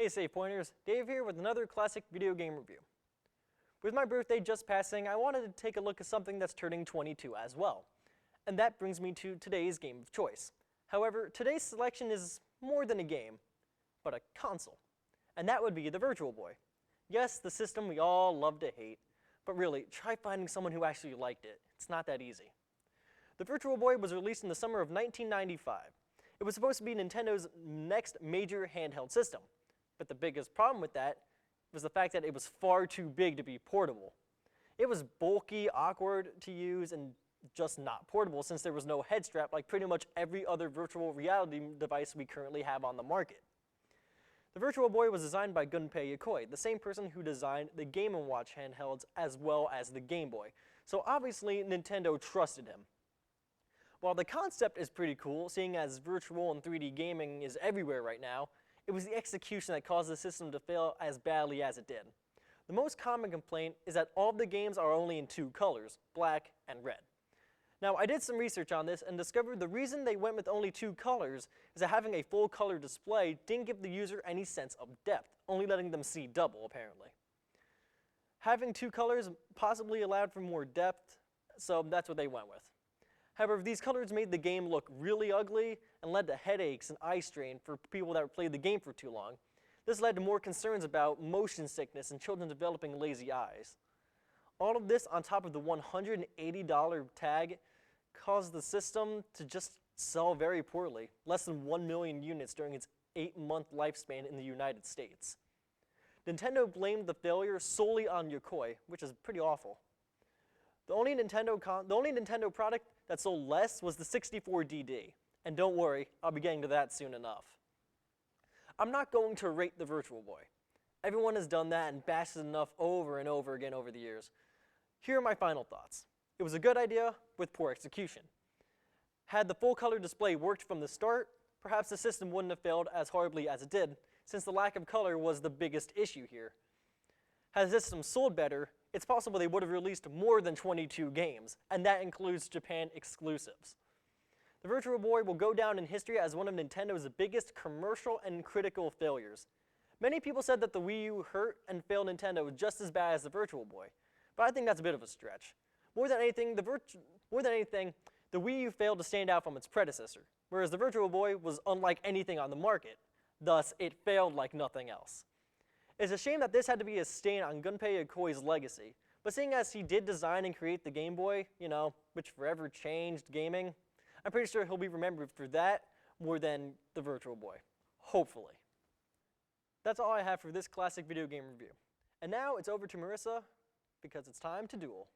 Hey Safe Pointers, Dave here with another classic video game review. With my birthday just passing, I wanted to take a look at something that's turning 22 as well. And that brings me to today's game of choice. However, today's selection is more than a game, but a console. And that would be the Virtual Boy. Yes, the system we all love to hate, but really, try finding someone who actually liked it. It's not that easy. The Virtual Boy was released in the summer of 1995. It was supposed to be Nintendo's next major handheld system. But the biggest problem with that was the fact that it was far too big to be portable. It was bulky, awkward to use, and just not portable since there was no head strap like pretty much every other virtual reality device we currently have on the market. The Virtual Boy was designed by Gunpei Yokoi, the same person who designed the Game & Watch handhelds as well as the Game Boy. So obviously Nintendo trusted him. While the concept is pretty cool, seeing as virtual and 3D gaming is everywhere right now, it was the execution that caused the system to fail as badly as it did. The most common complaint is that all of the games are only in two colors, black and red. Now, I did some research on this and discovered the reason they went with only two colors is that having a full color display didn't give the user any sense of depth, only letting them see double, apparently. Having two colors possibly allowed for more depth, so that's what they went with. However, these colors made the game look really ugly and led to headaches and eye strain for people that played the game for too long. This led to more concerns about motion sickness and children developing lazy eyes. All of this on top of the $180 tag caused the system to just sell very poorly, less than 1 million units during its 8-month lifespan in the United States. Nintendo blamed the failure solely on Yokoi, which is pretty awful. The only Nintendo product that sold less was the 64DD, and don't worry, I'll be getting to that soon enough. I'm not going to rate the Virtual Boy. Everyone has done that and bashed it enough over and over again over the years. Here are my final thoughts. It was a good idea with poor execution. Had the full color display worked from the start, perhaps the system wouldn't have failed as horribly as it did, since the lack of color was the biggest issue here. Had the system sold better, it's possible they would have released more than 22 games, and that includes Japan exclusives. The Virtual Boy will go down in history as one of Nintendo's biggest commercial and critical failures. Many people said that the Wii U hurt and failed Nintendo just as bad as the Virtual Boy, but I think that's a bit of a stretch. More than anything, the Wii U failed to stand out from its predecessor, whereas the Virtual Boy was unlike anything on the market. Thus, it failed like nothing else. It's a shame that this had to be a stain on Gunpei Yokoi's legacy, but seeing as he did design and create the Game Boy, which forever changed gaming, I'm pretty sure he'll be remembered for that more than the Virtual Boy. Hopefully. That's all I have for this classic video game review. And now it's over to Marissa, because it's time to duel.